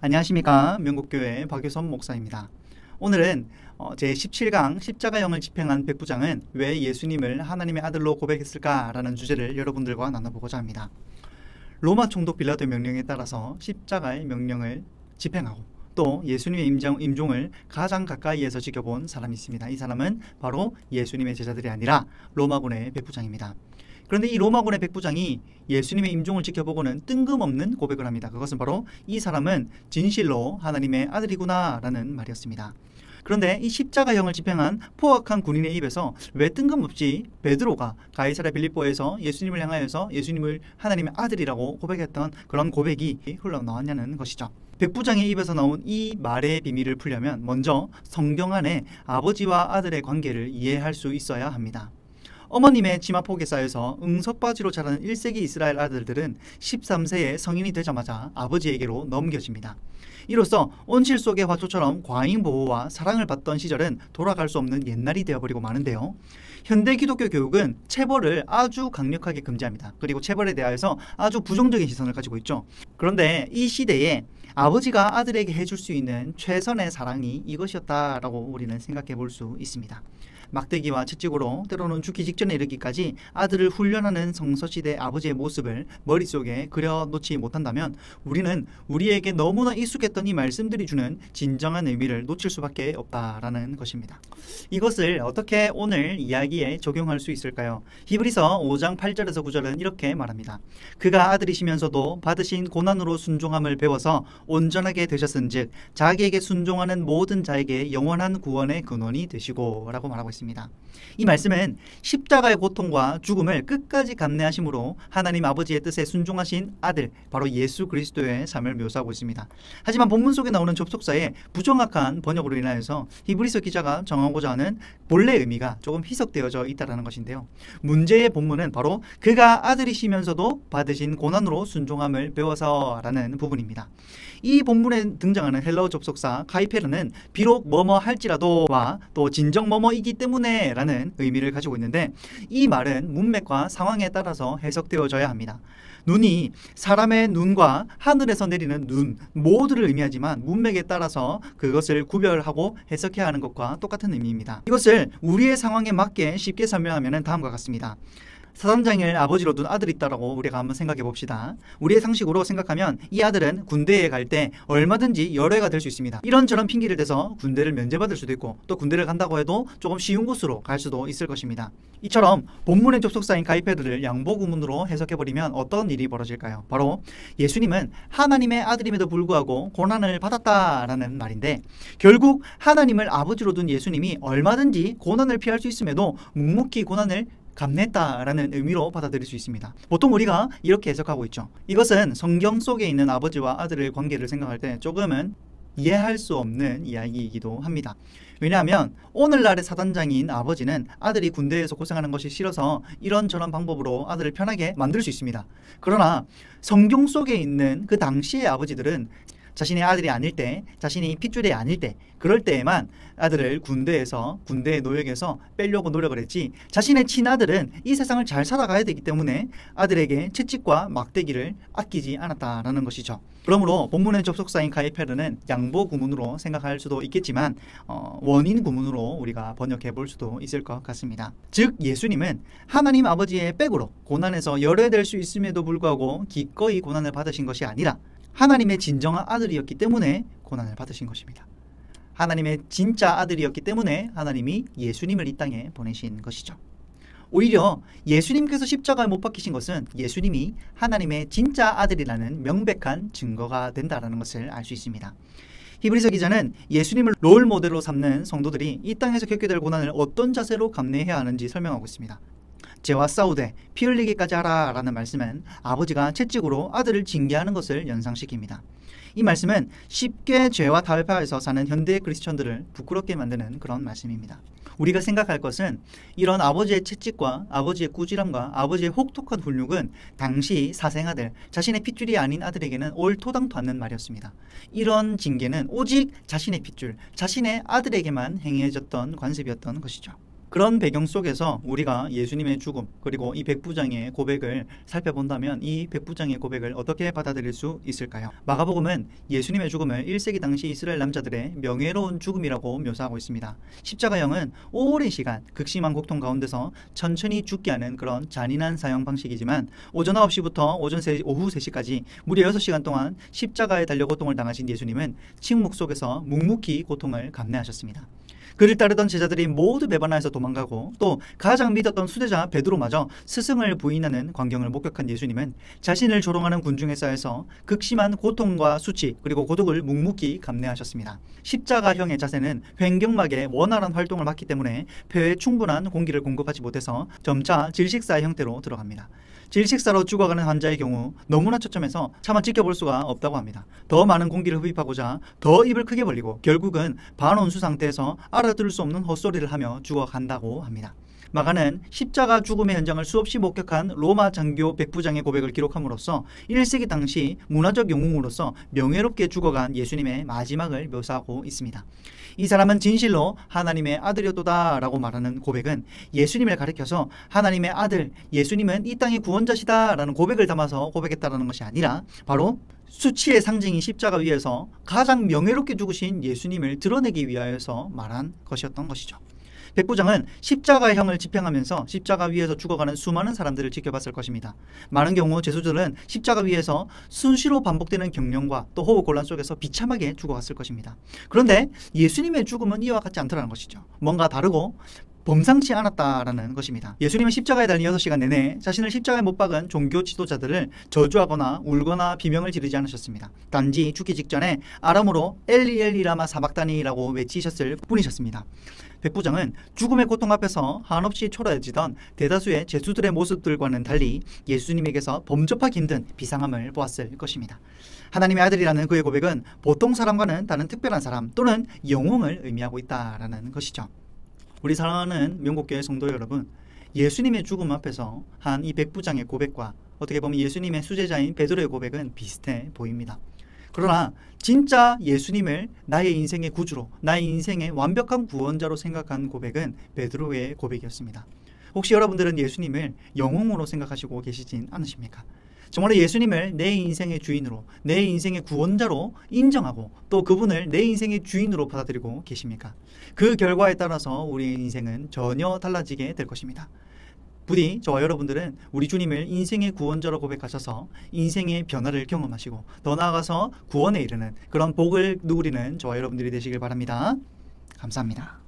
안녕하십니까. 명곡교회 박유선 목사입니다. 오늘은 제17강 십자가형을 집행한 백부장은 왜 예수님을 하나님의 아들로 고백했을까라는 주제를 여러분들과 나눠보고자 합니다. 로마 총독 빌라도의 명령에 따라서 십자가의 명령을 집행하고 또 예수님의 임종을 가장 가까이에서 지켜본 사람이 있습니다. 이 사람은 바로 예수님의 제자들이 아니라 로마군의 백부장입니다. 그런데 이 로마군의 백부장이 예수님의 임종을 지켜보고는 뜬금없는 고백을 합니다. 그것은 바로 이 사람은 진실로 하나님의 아들이구나 라는 말이었습니다. 그런데 이 십자가형을 집행한 포악한 군인의 입에서 왜 뜬금없이 베드로가 가이사랴 빌립보에서 예수님을 향하여서 예수님을 하나님의 아들이라고 고백했던 그런 고백이 흘러나왔냐는 것이죠. 백부장의 입에서 나온 이 말의 비밀을 풀려면 먼저 성경 안에 아버지와 아들의 관계를 이해할 수 있어야 합니다. 어머님의 치마폭에 쌓여서 응석바지로 자라는 1세기 이스라엘 아들들은 13세에 성인이 되자마자 아버지에게로 넘겨집니다. 이로써 온실 속의 화초처럼 과잉 보호와 사랑을 받던 시절은 돌아갈 수 없는 옛날이 되어버리고 마는데요. 현대 기독교 교육은 체벌을 아주 강력하게 금지합니다. 그리고 체벌에 대하여서 아주 부정적인 시선을 가지고 있죠. 그런데 이 시대에 아버지가 아들에게 해줄 수 있는 최선의 사랑이 이것이었다라고 우리는 생각해 볼 수 있습니다. 막대기와 채찍으로 때로는 죽기 직전에 이르기까지 아들을 훈련하는 성서시대 아버지의 모습을 머릿속에 그려놓지 못한다면 우리는 우리에게 너무나 익숙했던 이 말씀들이 주는 진정한 의미를 놓칠 수밖에 없다라는 것입니다. 이것을 어떻게 오늘 이야기에 적용할 수 있을까요? 히브리서 5장 8절에서 9절은 이렇게 말합니다. 그가 아들이시면서도 받으신 고난으로 순종함을 배워서 온전하게 되셨은즉 자기에게 순종하는 모든 자에게 영원한 구원의 근원이 되시고 라고 말하고 있습니다. 이 말씀은 십자가의 고통과 죽음을 끝까지 감내하심으로 하나님 아버지의 뜻에 순종하신 아들 바로 예수 그리스도의 삶을 묘사하고 있습니다. 하지만 본문 속에 나오는 접속사의 부정확한 번역으로 인하여서 히브리서 기자가 정하고자 하는 본래 의미가 조금 희석되어져 있다는 것인데요. 문제의 본문은 바로 그가 아들이시면서도 받으신 고난으로 순종함을 배워서라는 부분입니다. 이 본문에 등장하는 헬라어 접속사 카이페르는 비록 뭐뭐 할지라도와 또 진정 뭐뭐이기 때문에 라는 의미를 가지고 있는데 이 말은 문맥과 상황에 따라서 해석되어져야 합니다. 눈이 사람의 눈과 하늘에서 내리는 눈 모두를 의미하지만 문맥에 따라서 그것을 구별하고 해석해야 하는 것과 똑같은 의미입니다. 이것을 우리의 상황에 맞게 쉽게 설명하면 다음과 같습니다. 사단장을 아버지로 둔 아들이 있다라고 우리가 한번 생각해 봅시다. 우리의 상식으로 생각하면 이 아들은 군대에 갈 때 얼마든지 열애가 될 수 있습니다. 이런저런 핑계를 대서 군대를 면제받을 수도 있고 또 군대를 간다고 해도 조금 쉬운 곳으로 갈 수도 있을 것입니다. 이처럼 본문의 접속사인 가이페르를 양보구문으로 해석해버리면 어떤 일이 벌어질까요? 바로 예수님은 하나님의 아들임에도 불구하고 고난을 받았다라는 말인데 결국 하나님을 아버지로 둔 예수님이 얼마든지 고난을 피할 수 있음에도 묵묵히 고난을 감냈다라는 의미로 받아들일 수 있습니다. 보통 우리가 이렇게 해석하고 있죠. 이것은 성경 속에 있는 아버지와 아들의 관계를 생각할 때 조금은 이해할 수 없는 이야기이기도 합니다. 왜냐하면 오늘날의 사단장인 아버지는 아들이 군대에서 고생하는 것이 싫어서 이런저런 방법으로 아들을 편하게 만들 수 있습니다. 그러나 성경 속에 있는 그 당시의 아버지들은 자신의 아들이 아닐 때, 자신이 핏줄이 아닐 때 그럴 때에만 아들을 군대의 노역에서 빼려고 노력을 했지 자신의 친아들은 이 세상을 잘 살아가야 되기 때문에 아들에게 채찍과 막대기를 아끼지 않았다라는 것이죠. 그러므로 본문의 접속사인 가이페르는 양보 구문으로 생각할 수도 있겠지만 원인 구문으로 우리가 번역해 볼 수도 있을 것 같습니다. 즉 예수님은 하나님 아버지의 백으로 고난에서 열애될 수 있음에도 불구하고 기꺼이 고난을 받으신 것이 아니라 하나님의 진정한 아들이었기 때문에 고난을 받으신 것입니다. 하나님의 진짜 아들이었기 때문에 하나님이 예수님을 이 땅에 보내신 것이죠. 오히려 예수님께서 십자가에 못 박히신 것은 예수님이 하나님의 진짜 아들이라는 명백한 증거가 된다는 것을 알 수 있습니다. 히브리서 기자는 예수님을 롤 모델로 삼는 성도들이 이 땅에서 겪게 될 고난을 어떤 자세로 감내해야 하는지 설명하고 있습니다. 죄와 싸우되 피 흘리기까지 하라 라는 말씀은 아버지가 채찍으로 아들을 징계하는 것을 연상시킵니다. 이 말씀은 쉽게 죄와 타협하여서 사는 현대 크리스천들을 부끄럽게 만드는 그런 말씀입니다. 우리가 생각할 것은 이런 아버지의 채찍과 아버지의 꾸지람과 아버지의 혹독한 훈육은 당시 사생아들, 자신의 핏줄이 아닌 아들에게는 옳토당토 않는 말이었습니다. 이런 징계는 오직 자신의 핏줄, 자신의 아들에게만 행해졌던 관습이었던 것이죠. 그런 배경 속에서 우리가 예수님의 죽음 그리고 이 백부장의 고백을 살펴본다면 이 백부장의 고백을 어떻게 받아들일 수 있을까요? 마가복음은 예수님의 죽음을 1세기 당시 이스라엘 남자들의 명예로운 죽음이라고 묘사하고 있습니다. 십자가형은 오랜 시간 극심한 고통 가운데서 천천히 죽게 하는 그런 잔인한 사형 방식이지만 오전 9시부터 오후 3시까지 무려 6시간 동안 십자가에 달려 고통을 당하신 예수님은 침묵 속에서 묵묵히 고통을 감내하셨습니다. 그를 따르던 제자들이 모두 배반하여서 도망가고 또 가장 믿었던 수제자 베드로마저 스승을 부인하는 광경을 목격한 예수님은 자신을 조롱하는 군중에 쌓여서 극심한 고통과 수치 그리고 고독을 묵묵히 감내하셨습니다. 십자가형의 자세는 횡격막의 원활한 활동을 막기 때문에 폐에 충분한 공기를 공급하지 못해서 점차 질식사의 형태로 들어갑니다. 질식사로 죽어가는 환자의 경우 너무나 처참해서 차마 지켜볼 수가 없다고 합니다. 더 많은 공기를 흡입하고자 더 입을 크게 벌리고 결국은 반원수 상태에서 알아들을 수 없는 헛소리를 하며 죽어간다고 합니다. 마가는 십자가 죽음의 현장을 수없이 목격한 로마 장교 백부장의 고백을 기록함으로써 1세기 당시 문화적 영웅으로서 명예롭게 죽어간 예수님의 마지막을 묘사하고 있습니다. 이 사람은 진실로 하나님의 아들이었도다 라고 말하는 고백은 예수님을 가리켜서 하나님의 아들, 예수님은 이 땅의 구원자시다 라는 고백을 담아서 고백했다는 것이 아니라 바로 수치의 상징인 십자가 위에서 가장 명예롭게 죽으신 예수님을 드러내기 위하여서 말한 것이었던 것이죠. 백부장은 십자가형을 집행하면서 십자가 위에서 죽어가는 수많은 사람들을 지켜봤을 것입니다. 많은 경우 죄수들은 십자가 위에서 수시로 반복되는 경련과 또 호흡곤란 속에서 비참하게 죽어갔을 것입니다. 그런데 예수님의 죽음은 이와 같지 않더라는 것이죠. 뭔가 다르고 범상치 않았다라는 것입니다. 예수님은 십자가에 달린 6시간 내내 자신을 십자가에 못 박은 종교 지도자들을 저주하거나 울거나 비명을 지르지 않으셨습니다. 단지 죽기 직전에 아람어로 엘리 엘리 라마 사박다니라고 외치셨을 뿐이셨습니다. 백부장은 죽음의 고통 앞에서 한없이 초라해지던 대다수의 죄수들의 모습들과는 달리 예수님에게서 범접하기 힘든 비상함을 보았을 것입니다. 하나님의 아들이라는 그의 고백은 보통 사람과는 다른 특별한 사람 또는 영웅을 의미하고 있다라는 것이죠. 우리 사랑하는 명곡교회 성도 여러분, 예수님의 죽음 앞에서 한 이 백부장의 고백과 어떻게 보면 예수님의 수제자인 베드로의 고백은 비슷해 보입니다. 그러나 진짜 예수님을 나의 인생의 구주로, 나의 인생의 완벽한 구원자로 생각한 고백은 베드로의 고백이었습니다. 혹시 여러분들은 예수님을 영웅으로 생각하시고 계시진 않으십니까? 정말로 예수님을 내 인생의 주인으로, 내 인생의 구원자로 인정하고 또 그분을 내 인생의 주인으로 받아들이고 계십니까? 그 결과에 따라서 우리의 인생은 전혀 달라지게 될 것입니다. 부디 저와 여러분들은 우리 주님을 인생의 구원자로 고백하셔서 인생의 변화를 경험하시고 더 나아가서 구원에 이르는 그런 복을 누리는 저와 여러분들이 되시길 바랍니다. 감사합니다.